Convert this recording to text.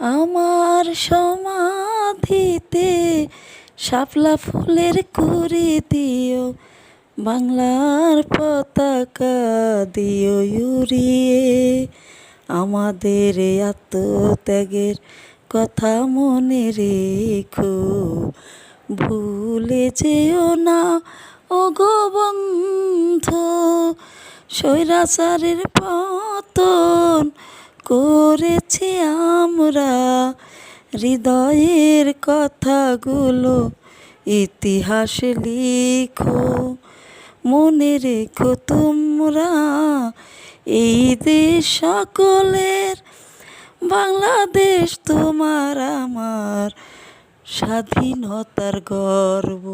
আমার সমাধিতে শাপলা ফুলের কুঁড়ি দিও, বাংলার পতাকা দিও উড়িয়ে। আমাদের আত্মত্যাগের কথা মনে রেখো, ভুলে যেও না ও গো বন্ধু। স্বৈরাচারের পতন করেছি আমরা, হৃদয়ের কথাগুলো ইতিহাসে লিখো। মনে রেখো তোমরা, এই দেশ সকলের, বাংলাদেশ তোমার আমার স্বাধীনতার গর্ব।